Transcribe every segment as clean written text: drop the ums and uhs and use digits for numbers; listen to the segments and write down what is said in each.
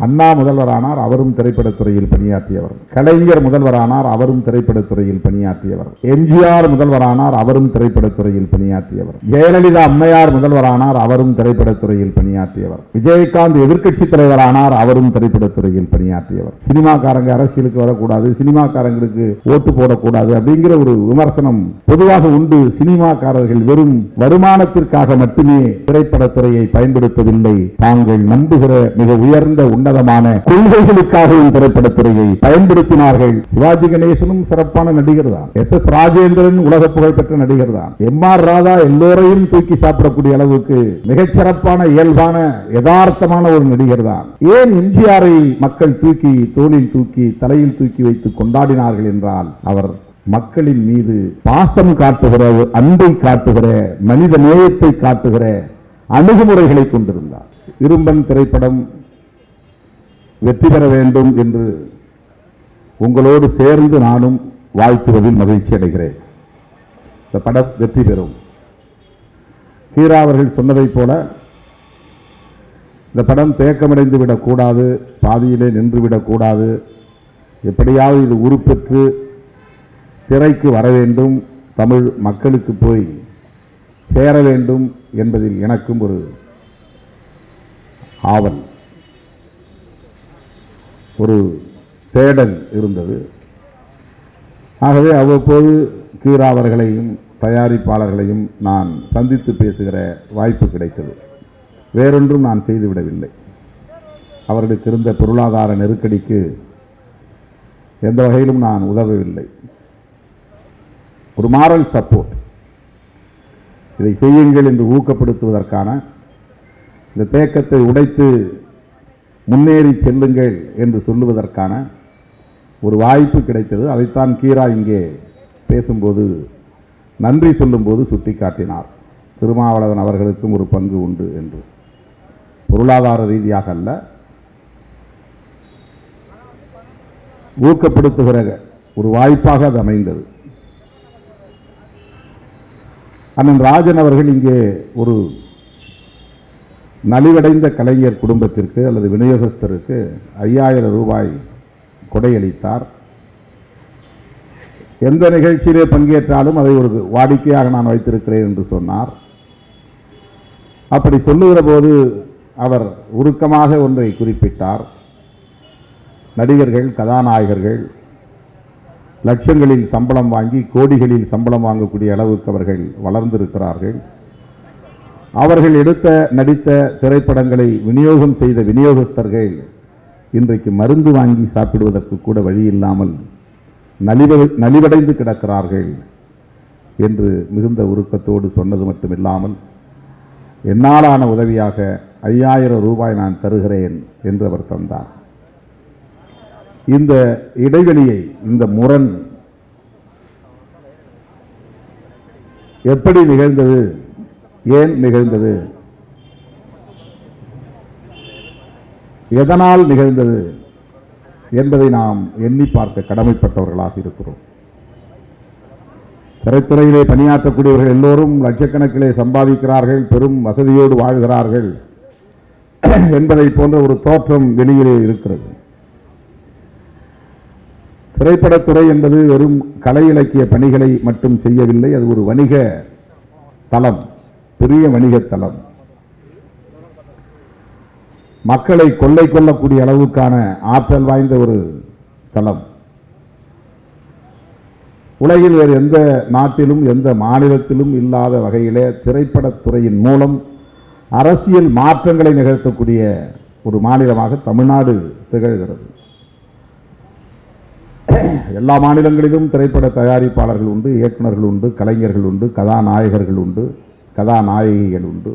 அண்ணா முதல்வரானார், அவரும் திரைப்படத்துறையில் பணியாற்றியவர். கலைஞர் முதல்வரானார், அவரும் திரைப்படத்துறையில் பணியாற்றியவர். எம்ஜிஆர் முதல்வரானார், அவரும் திரைப்படத்துறையில் பணியாற்றியவர். ஜெயலலிதா அம்மையார் முதல்வரானார், அவரும் திரைப்படத்துறையில் பணியாற்றியவர். விஜயகாந்த் எதிர்க்கட்சி தலைவரானார், அவரும் திரைப்படத்துறையில் பணியாற்றியவர். சினிமாக்காரங்க அரசியலுக்கு வரக்கூடாது, சினிமாக்காரங்களுக்கு ஓட்டு போடக்கூடாது அப்படிங்கிற ஒரு விமர்சனம் பொதுவாக உண்டு. சினிமாக்காரர்கள் வெறும் வருமானத்திற்காக மட்டுமே திரைப்படத்துறையை பயன்படுத்தவில்லை, தாங்கள் நம்புகிற மிக உயர்ந்த உன்னதமான கொள்கைகளுக்காகவும் திரைப்படத்துறையை பயன்படுத்தினார்கள். சிவாஜி கணேசனும் சிறப்பான நடிகர் தான். எஸ்.எஸ். ராஜேந்திரன் உலக புகழ்பெற்ற நடிகர் தான். எம்.ஆர். ராதா எல்லோரையும் தூக்கி சாப்பிடக்கூடிய அளவுக்கு மிகச்சிறப்பான இயல்பான யதார்த்தமான ஒரு நடிகர் தான். ஏன் எம்ஜிஆரை மக்கள் தூக்கி தோளில் தூக்கி தலையில் தூக்கி வைத்து கொண்டாடினார்கள் என்றால், அவர் மக்களின் மீது பாசம் காட்டுகிற, அன்பை காட்டுகிற, மனித நேயத்தை காட்டுகிற அணுகுமுறைகளை கொண்டிருந்தார். இரும்பன் திரைப்படம் வெற்றி பெற வேண்டும் என்று உங்களோடு சேர்ந்து நானும் வாழ்த்துவதில் மகிழ்ச்சி அடைகிறேன். இந்த படம் வெற்றி பெறும். ஹீரா அவர்கள் சொன்னதைப் போல இந்த படம் தேக்கமடைந்து விடக்கூடாது, பாதியிலே நின்றுவிடக்கூடாது, எப்படியாவது இது உருப்பெற்று திரைக்கு வர வேண்டும், தமிழ் மக்களுக்கு போய் சேர வேண்டும் என்பதில் எனக்கும் ஒரு ஆவல், ஒரு தேடல் இருந்தது. ஆகவே அவ்வப்போது கீரா அவர்களையும் தயாரிப்பாளர்களையும் நான் சந்தித்து பேசுகிற வாய்ப்பு கிடைத்தது. வேறொன்றும் நான் செய்துவிடவில்லை. அவர்களுக்கு இருந்த பொருளாதார நெருக்கடிக்கு எந்த வகையிலும் நான் உதவவில்லை. ஒரு மாரல் சப்போர்ட், இதை செய்யுங்கள் என்று ஊக்கப்படுத்துவதற்கான, இந்த தேக்கத்தை உடைத்து முன்னேறி செல்லுங்கள் என்று சொல்லுவதற்கான ஒரு வாய்ப்பு கிடைத்தது. அதைத்தான் கீரா இங்கே பேசும்போது, நன்றி சொல்லும்போது சுட்டிக்காட்டினார். திருமாவளவன் அவர்களுக்கும் ஒரு பங்கு உண்டு என்று. பொருளாதார ரீதியாக அல்ல, ஊக்கப்படுத்துகிற ஒரு வாய்ப்பாக அது அமைந்தது. அண்ணன் ராஜன் அவர்கள் இங்கே ஒரு நலிவடைந்த கலைஞர் குடும்பத்திற்கு அல்லது விநியோகஸ்தருக்கு 5000 ரூபாய் கொடையளித்தார். எந்த நிகழ்ச்சியிலே பங்கேற்றாலும் அதை ஒரு வாடிக்கையாக நான் வைத்திருக்கிறேன் என்று சொன்னார். அப்படி சொல்லுகிற போது அவர் உருக்கமாக ஒன்றை குறிப்பிட்டார். நடிகர்கள், கதாநாயகர்கள் லட்சங்களில் சம்பளம் வாங்கி கோடிகளில் சம்பளம் வாங்கக்கூடிய அளவுக்கு அவர்கள் வளர்ந்திருக்கிறார்கள். அவர்கள் நடித்த திரைப்படங்களை விநியோகம் செய்த விநியோகஸ்தர்கள் இன்றைக்கு மருந்து வாங்கி சாப்பிடுவதற்கு கூட வழி இல்லாமல் நலிவடைந்து கிடக்கிறார்கள் என்று மிகுந்த உருக்கத்தோடு சொன்னது மட்டுமில்லாமல், என்னாலான உதவியாக 5000 ரூபாய் நான் தருகிறேன் என்று அவர் தந்தார். இந்த இடைவெளியை, இந்த முரண் எப்படி நிகழ்ந்தது, ஏன் நிகழ்ந்தது, எதனால் நிகழ்ந்தது என்பதை நாம் எண்ணி பார்க்க கடமைப்பட்டவர்களாக இருக்கிறோம். திரைத்துறையிலே பணியாற்றக்கூடியவர்கள் எல்லோரும் லட்சக்கணக்கிலே சம்பாதிக்கிறார்கள், பெரும் வசதியோடு வாழ்கிறார்கள் என்பதை போன்ற ஒரு தோற்றம் வெளியிலே இருக்கிறது. திரைப்படத்துறை என்பது வெறும் கலை இலக்கிய பணிகளை மட்டும் செய்யவில்லை, அது ஒரு வணிக தளம், பெரிய வணிக தளம். மக்களை கொள்ளை கொள்ளக்கூடிய அளவுக்கான ஆற்றல் வாய்ந்த ஒரு தளம். உலகில் வேறு எந்த நாட்டிலும் எந்த மாநிலத்திலும் இல்லாத வகையிலே திரைப்படத்துறையின் மூலம் அரசியல் மாற்றங்களை நிகழ்த்தக்கூடிய ஒரு மாநிலமாக தமிழ்நாடு திகழ்கிறது. எல்லா மாநிலங்களிலும் திரைப்பட தயாரிப்பாளர்கள் உண்டு, இயக்குநர்கள் உண்டு, கலைஞர்கள் உண்டு, கதாநாயகர்கள் உண்டு, கதாநாயகிகள் உண்டு.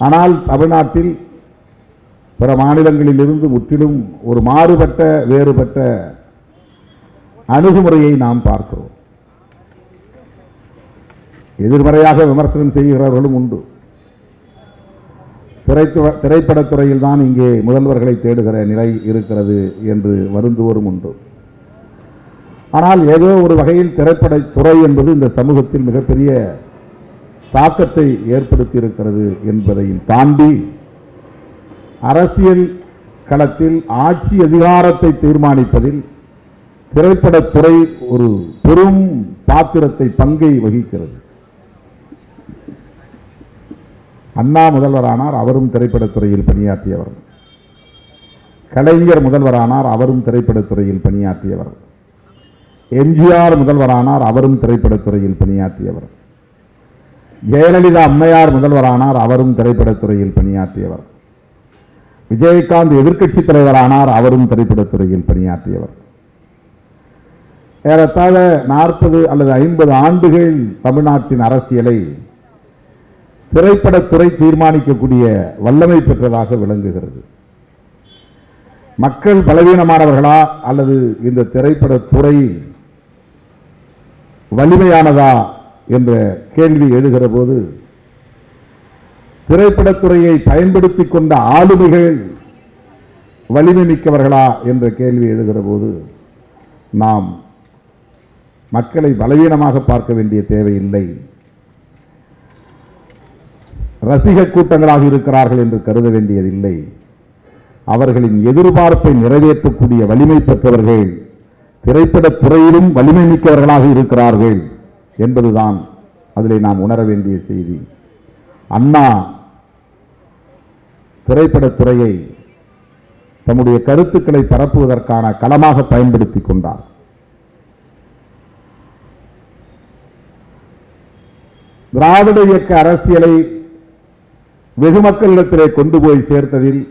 ஆனால் தமிழ்நாட்டில் பிற மாநிலங்களிலிருந்து முற்றிலும் ஒரு மாறுபட்ட, வேறுபட்ட அணுகுமுறையை நாம் பார்க்கிறோம். எதிர்மறையாக விமர்சனம் செய்கிறவர்களும் உண்டு. திரைப்படத்துறையில் தான் இங்கே முதல்வர்களை தேடுகிற நிலை இருக்கிறது என்று வருந்துவோரும் உண்டு. ஆனால் ஏதோ ஒரு வகையில் திரைப்படத்துறை என்பது இந்த சமூகத்தில் மிகப்பெரிய தாக்கத்தை ஏற்படுத்தி இருக்கிறது என்பதையும் தாண்டி அரசியல் களத்தில் ஆட்சி அதிகாரத்தை தீர்மானிப்பதில் திரைப்படத்துறை ஒரு பெரும் பாத்திரத்தை பங்கை வகிக்கிறது. அண்ணா முதல்வரானார், அவரும் திரைப்படத்துறையில் பணியாற்றியவர். கலைஞர் முதல்வரானார், அவரும் திரைப்படத்துறையில் பணியாற்றியவர். எம்ஜிஆர் முதல்வரானார், அவரும் திரைப்படத்துறையில் பணியாற்றியவர். ஜெயலலிதா அம்மையார் முதல்வரானார், அவரும் திரைப்படத்துறையில் பணியாற்றியவர். விஜயகாந்த் எதிர்க்கட்சி தலைவரானார், அவரும் திரைப்படத்துறையில் பணியாற்றியவர். ஏறத்தாழ 40 அல்லது 50 ஆண்டுகள் தமிழ்நாட்டின் அரசியலை திரைப்படத்துறை தீர்மானிக்கக்கூடிய வல்லமை பெற்றதாக விளங்குகிறது. மக்கள் பலவீனமானவர்களா அல்லது இந்த திரைப்படத்துறை வலிமையானதா என்ற கேள்வி எழுகிற போது திரைப்படத்துறையை பயன்படுத்திக் கொண்ட ஆளுமைகள் வலிமை மிக்கவர்களா என்ற கேள்வி எழுகிற போது நாம் மக்களை பலவீனமாக பார்க்க வேண்டிய தேவையில்லை. ரசிக கூட்டங்களாக இருக்கிறார்கள் என்று கருத வேண்டியதில்லை. அவர்களின் எதிர்பார்ப்பை நிறைவேற்றக்கூடிய வலிமை பெற்றவர்கள் திரைப்படத்துறையிலும் வலிமை மிக்கவர்களாக இருக்கிறார்கள் என்பதுதான் அதிலே நாம் உணர வேண்டிய செய்தி. அண்ணா திரைப்படத்துறையை தம்முடைய கருத்துக்களை பரப்புவதற்கான களமாக பயன்படுத்திக் கொண்டார். திராவிட இயக்க அரசியலை வெகு மக்களிடத்திலே கொண்டு போய் சேர்த்ததில்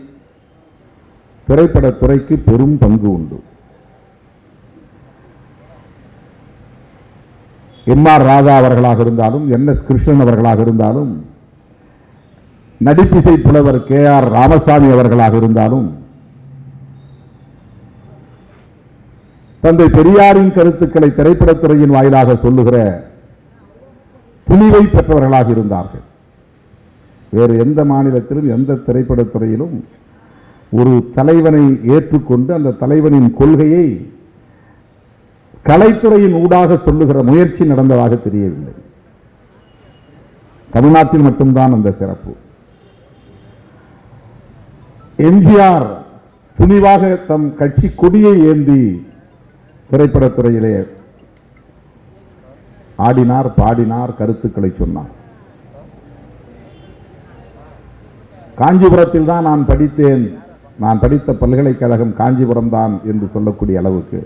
திரைப்படத்துறைக்கு பெரும் பங்கு உண்டு. எம்.ஆர். ராதா அவர்களாக இருந்தாலும், என்.எஸ். கிருஷ்ணன் அவர்களாக இருந்தாலும், நடிப்பிசை புலவர் கே.ஆர். ராமசாமி அவர்களாக இருந்தாலும், தந்தை பெரியாரின் கருத்துக்களை திரைப்படத்துறையின் வாயிலாக சொல்லுகிற துணிவை பெற்றவர்களாக இருந்தார்கள். வேறு எந்த மாநிலத்திலும் எந்த திரைப்படத்துறையிலும் ஒரு தலைவனை ஏற்றுக்கொண்டு அந்த தலைவனின் கொள்கையை கலைத்துறையின் ஊடாக சொல்லுகிற முயற்சி நடந்ததாக தெரியவில்லை. தமிழ்நாட்டில் மட்டும்தான் அந்த சிறப்பு. எம்ஜிஆர் துணிவாக தம் கட்சி கொடியை ஏந்தி திரைப்படத்துறையிலே ஆடினார், பாடினார், கருத்துக்களை சொன்னார். காஞ்சிபுரத்தில் தான் நான் படித்தேன், நான் படித்த பல்கலைக்கழகம் காஞ்சிபுரம் தான் என்று சொல்லக்கூடிய அளவுக்கு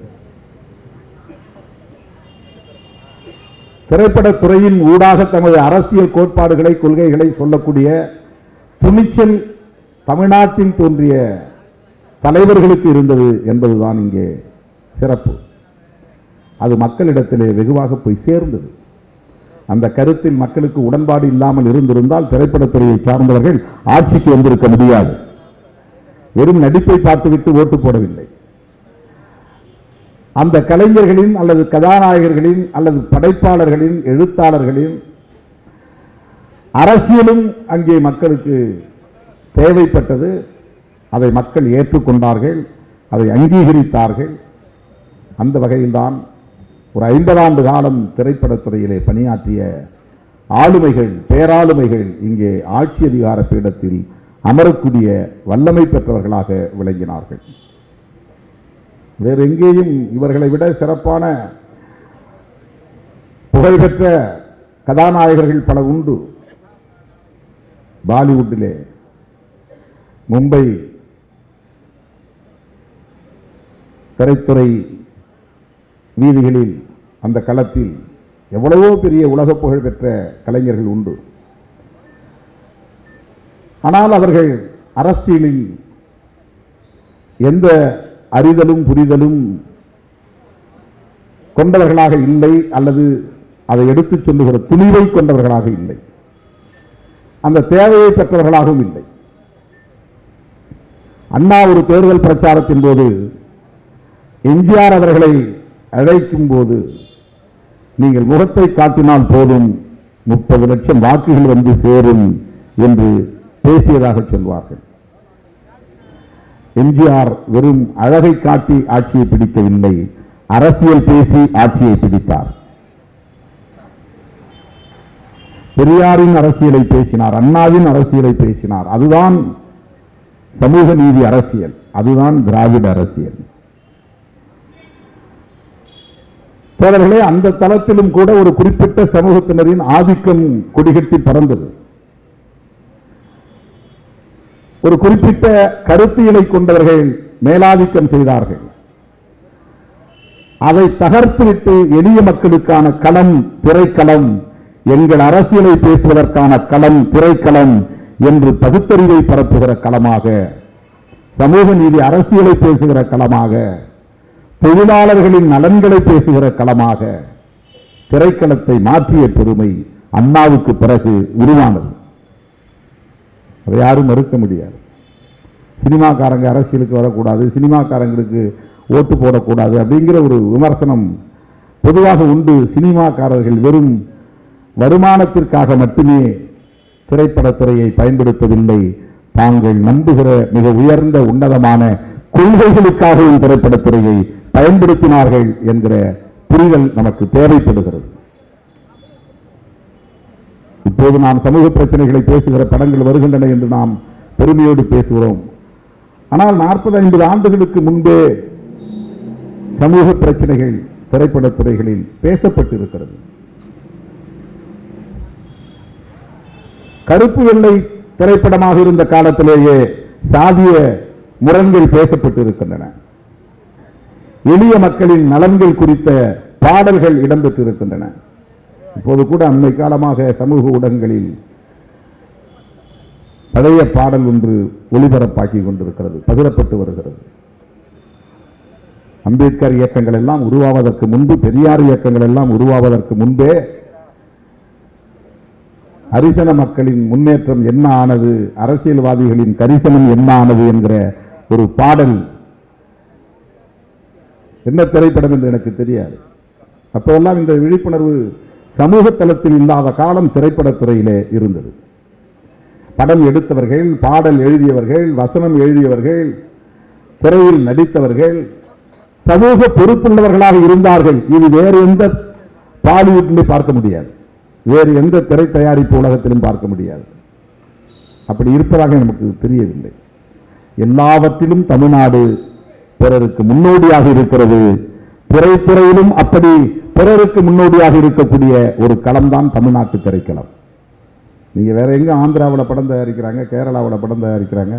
திரைப்படத்துறையின் ஊடாக தமது அரசியல் கோட்பாடுகளை, கொள்கைகளை சொல்லக்கூடிய துணிச்சல் தமிழ்நாட்டில் தோன்றிய தலைவர்களுக்கு இருந்தது என்பதுதான் இங்கே சிறப்பு. அது மக்களிடத்திலே வெகுவாக போய் சேர்ந்தது. அந்த கருத்தில் மக்களுக்கு உடன்பாடு இல்லாமல் இருந்திருந்தால் திரைப்படத்துறையை சார்ந்தவர்கள் ஆட்சிக்கு வந்திருக்க முடியாது. வெறும் நடிப்பை பார்த்துவிட்டு ஓட்டு போடவில்லை. அந்த கலைஞர்களின் அல்லது கதாநாயகர்களின் அல்லது படைப்பாளர்களின், எழுத்தாளர்களின் அரசியலும் அங்கே மக்களுக்கு தேவைப்பட்டது. அதை மக்கள் ஏற்றுக்கொண்டார்கள், அதை அங்கீகரித்தார்கள். அந்த வகையில்தான் ஒரு 50 ஆண்டு காலம் திரைப்படத்துறையிலே பணியாற்றிய ஆளுமைகள், பேராளுமைகள் இங்கே ஆட்சி அதிகார பீடத்தில் அமரக்கூடிய வல்லமை பெற்றவர்களாக விளங்கினார்கள். வேறு எங்கேயும் இவர்களை விட சிறப்பான புகழ்பெற்ற கதாநாயகர்கள் பல உண்டு. பாலிவுட்டிலே, மும்பை திரைத்துறை வீதிகளில், அந்த களத்தில் எவ்வளவோ பெரிய உலக புகழ் பெற்ற கலைஞர்கள் உண்டு. ஆனால் அவர்கள் அரசியலில் எந்த அறிதலும் புரிதலும் கொண்டவர்களாக இல்லை, அல்லது அதை எடுத்துச் சொல்லுகிற துணிவை கொண்டவர்களாக இல்லை, அந்த தேவையை பெற்றவர்களாகவும் இல்லை. அண்ணா ஒரு தேர்தல் பிரச்சாரத்தின் போது எம்ஜிஆர் அவர்களை அழைக்கும் போது, நீங்கள் முகத்தை காட்டினால் போதும் 30 லட்சம் வாக்குகள் வந்து சேரும் என்று பேசியதாக சொல்வார்கள். எம்ஜிஆர் வெறும் அழகை காட்டி ஆட்சியை பிடிக்கவில்லை, அரசியல் பேசி ஆட்சியை பிடித்தார். பெரியாரின் அரசியலை பேசினார், அண்ணாவின் அரசியலை பேசினார். அதுதான் சமூக நீதி அரசியல். அதுதான் திராவிட அரசியல். தோழர்களே, அந்த தளத்திலும் கூட ஒரு குறிப்பிட்ட சமூகத்தினரின் ஆதிக்கம் கொடிகட்டி பறந்தது. ஒரு குறிப்பிட்ட கருத்தியலை கொண்டவர்கள் மேலாதிக்கம் செய்தார்கள். அதை தகர்த்துவிட்டு எளிய மக்களுக்கான களம், திரைக்களம், எங்கள் அரசியலை பேசுவதற்கான களம், திரைக்களம் என்று பகுத்தறிவை பரப்புகிற களமாக, சமூக நீதி அரசியலை பேசுகிற களமாக, தொழிலாளர்களின் நலன்களை பேசுகிற களமாக திரைக்களத்தை மாற்றிய பெருமை அண்ணாவுக்கு பிறகு உருவானது. அதை யாரும் மறுக்க முடியாது. சினிமாக்காரங்க அரசியலுக்கு வரக்கூடாது, சினிமாக்காரங்களுக்கு ஓட்டு போடக்கூடாது அப்படிங்கிற ஒரு விமர்சனம் பொதுவாக உண்டு. சினிமாக்காரர்கள் வெறும் வருமானத்திற்காக மட்டுமே திரைப்படத்துறையை பயன்படுத்தவில்லை, தாங்கள் நம்புகிற மிக உயர்ந்த உன்னதமான கொள்கைகளுக்காகவும் திரைப்படத்துறையை பயன்படுத்தினார்கள் என்கிற புரிதல் நமக்கு தேவைப்படுகிறது. இப்போது நாம் சமூக பிரச்சனைகளை பேசுகிற படங்கள் வருகின்றன என்று நாம் பெருமையோடு பேசுகிறோம். ஆனால் 40-50 ஆண்டுகளுக்கு முன்பே சமூக பிரச்சனைகள் திரைப்படத்துறைகளில் பேசப்பட்டிருக்கிறது. கருப்பு வெள்ளை திரைப்படமாக இருந்த காலத்திலேயே சாதிய முரண்கள் பேசப்பட்டிருக்கின்றன. எளிய மக்களின் நலன்கள் குறித்த பாடல்கள் இடம்பெற்றிருக்கின்றன. இப்போது கூட அண்மை காலமாக சமூக ஊடகங்களில் பழைய பாடல் ஒன்று ஒளிபரப்பாக்கி கொண்டிருக்கிறது, பகிரப்பட்டு வருகிறது. அம்பேத்கர் இயக்கங்கள் எல்லாம் உருவாவதற்கு முன்பு, பெரியார் இயக்கங்கள் எல்லாம் உருவாவதற்கு முன்பே ஹரிசன மக்களின் முன்னேற்றம் என்ன ஆனது, அரசியல்வாதிகளின் கரிசனம் என்ன ஆனது என்கிற ஒரு பாடல். என்ன திரைப்படம் என்று எனக்கு தெரியாது. அப்போதெல்லாம் இந்த விழிப்புணர்வு சமூக தளத்தில் இல்லாத காலம் திரைப்படத்துறையிலே இருந்தது. படம் எடுத்தவர்கள், பாடல் எழுதியவர்கள், வசனம் எழுதியவர்கள், திரையில் நடித்தவர்கள் சமூக பொறுப்புள்ளவர்களாக இருந்தார்கள். இது வேறு எந்த பாலிவுட்டிலும் பார்க்க முடியாது, வேறு எந்த திரை தயாரிப்பு உலகத்திலும் பார்க்க முடியாது. அப்படி இருப்பதாக நமக்கு தெரியவில்லை. எல்லாவற்றிலும் தமிழ்நாடு பிறருக்கு முன்னோடியாக இருக்கிறது. திரைத்துறையிலும் அப்படி பிறருக்கு முன்னோடியாக இருக்கக்கூடிய ஒரு களம்தான் தமிழ்நாட்டு திரைக்களம். நீங்க வேற எங்க ஆந்திராவில் படம் தயாரிக்கிறாங்க, கேரளாவில் படம் தயாரிக்கிறாங்க,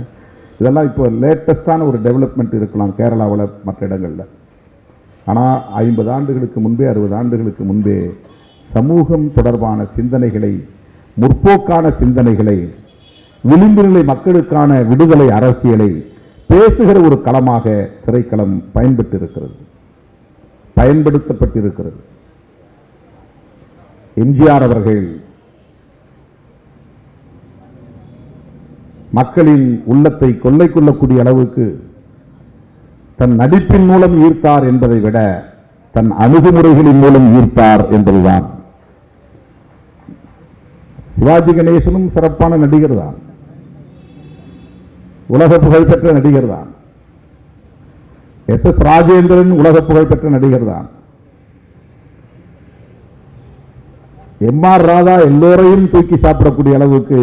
இதெல்லாம் இப்போ லேட்டஸ்டான ஒரு டெவலப்மெண்ட் இருக்கலாம் கேரளாவில், மற்ற இடங்களில். ஆனால் 50 ஆண்டுகளுக்கு முன்பே, 60 ஆண்டுகளுக்கு முன்பே சமூகம் தொடர்பான சிந்தனைகளை, முற்போக்கான சிந்தனைகளை, விளிம்பு நிலை மக்களுக்கான விடுதலை அரசியலை பேசுகிற ஒரு களமாக திரைக்களம் பயன்படுத்தப்பட்டிருக்கிறது. எம்ஜிஆர் அவர்கள் மக்களின் உள்ளத்தை கொள்ளை கொள்ளக்கூடிய அளவுக்கு தன் நடிப்பின் மூலம் ஈர்த்தார் என்பதை விட தன் அணுகுமுறைகளின் மூலம் ஈர்த்தார் என்பதுதான். சிவாஜி கணேசனும் சிறப்பான நடிகர் தான், உலக புகழ்பெற்ற நடிகர் தான். எஸ்.எஸ். ராஜேந்திரன் உலக புகழ்பெற்ற நடிகர் தான். எம்.ஆர். ராதா எல்லோரையும் தூக்கி சாப்பிடக்கூடிய அளவுக்கு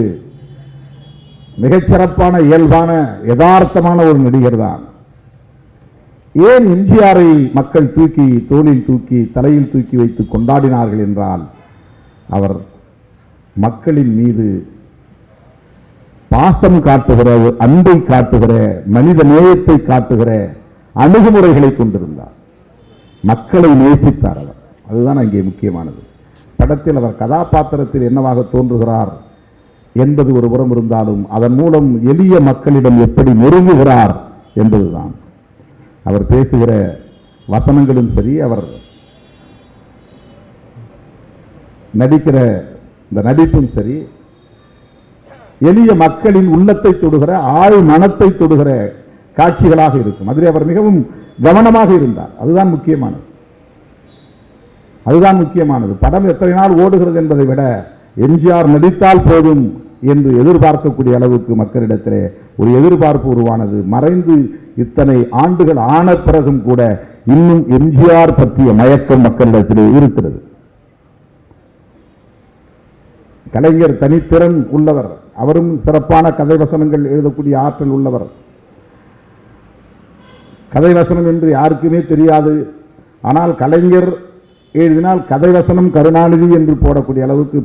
மிகச்சிறப்பான, இயல்பான, யதார்த்தமான ஒரு நடிகர் தான். ஏன் எம்ஜிஆரை மக்கள் தூக்கி தோளில் தூக்கி தலையில் தூக்கி வைத்து கொண்டாடினார்கள் என்றால், அவர் மக்களின் மீது பாசம் காட்டுகிற, அன்பை காட்டுகிற, மனித நேயத்தை காட்டுகிற அணுகுமுறைகளை கொண்டிருந்தார். மக்களை நேசித்தார் அவர். அதுதான் அங்கே முக்கியமானது. படத்தில் அவர் கதாபாத்திரத்தில் என்னவாக தோன்றுகிறார் என்பது ஒரு புறம் இருந்தாலும், அதன் மூலம் எளிய மக்களிடம் எப்படி நெருங்குகிறார் என்பதுதான். அவர் பேசுகிற வசனங்களும் சரி, அவர் நடிக்கிற இந்த நடிப்பும் சரி, எளிய மக்களின் உள்ளத்தை தொடுகிற, ஆழ் மனத்தை தொடுகிற காட்சிகளாக இருக்கும். அதில் அவர் மிகவும் கவனமாக இருந்தார். அதுதான் முக்கியமானது. படம் எத்தனை நாள் ஓடுகிறது என்பதை விட எம்ஜிஆர் நடித்தால் போதும் என்று எதிர்பார்க்கக்கூடிய அளவுக்கு மக்களிடத்திலே ஒரு எதிர்பார்ப்பு உருவானது. மறைந்து இத்தனை ஆண்டுகள் ஆன பிறகும் கூட இன்னும் எம்ஜிஆர் பற்றிய மயக்கம் மக்களிடத்திலே இருக்கிறது. கலைஞர் தனித்திறன் உள்ளவர், அவரும் சிறப்பான கதை வசனங்கள் எழுதக்கூடிய ஆற்றல் உள்ளவர். கதை வசனம் என்று யாருக்குமே தெரியாது. ஆனால் கலைஞர் எழுதினால் கதை வசனம் கருணாநிதி என்று போடக்கூடிய அளவுக்கு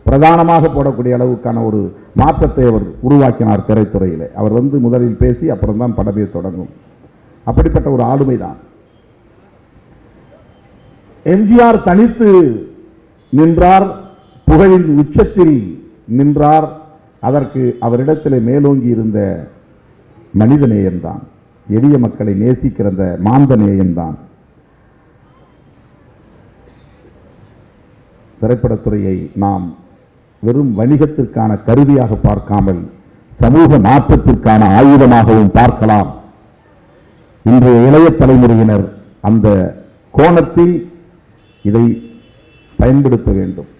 பிரதானமாக போடக்கூடிய அளவுக்கான ஒரு மாற்றத்தை அவர் உருவாக்கினார் திரைத்துறையில். அவர் முதலில் பேசி அப்புறம் தான் படமே தொடங்கும். அப்படிப்பட்ட ஒரு ஆளுமைதான். எம்ஜிஆர் தனித்து நின்றார், புகழின் உச்சத்தில் நின்றார். அதற்கு அவரிடத்தில் மேலோங்கி இருந்த மனிதநேயம்தான், எளிய மக்களை நேசிக்கிற அந்த மாந்த நேயம்தான். திரைப்படத்துறையை நாம் வெறும் வணிகத்திற்கான கருவியாக பார்க்காமல் சமூக மாற்றத்திற்கான ஆயுதமாகவும் பார்க்கலாம். இன்றைய இளைய தலைமுறையினர் அந்த கோணத்தில் இதை பயன்படுத்த வேண்டும்.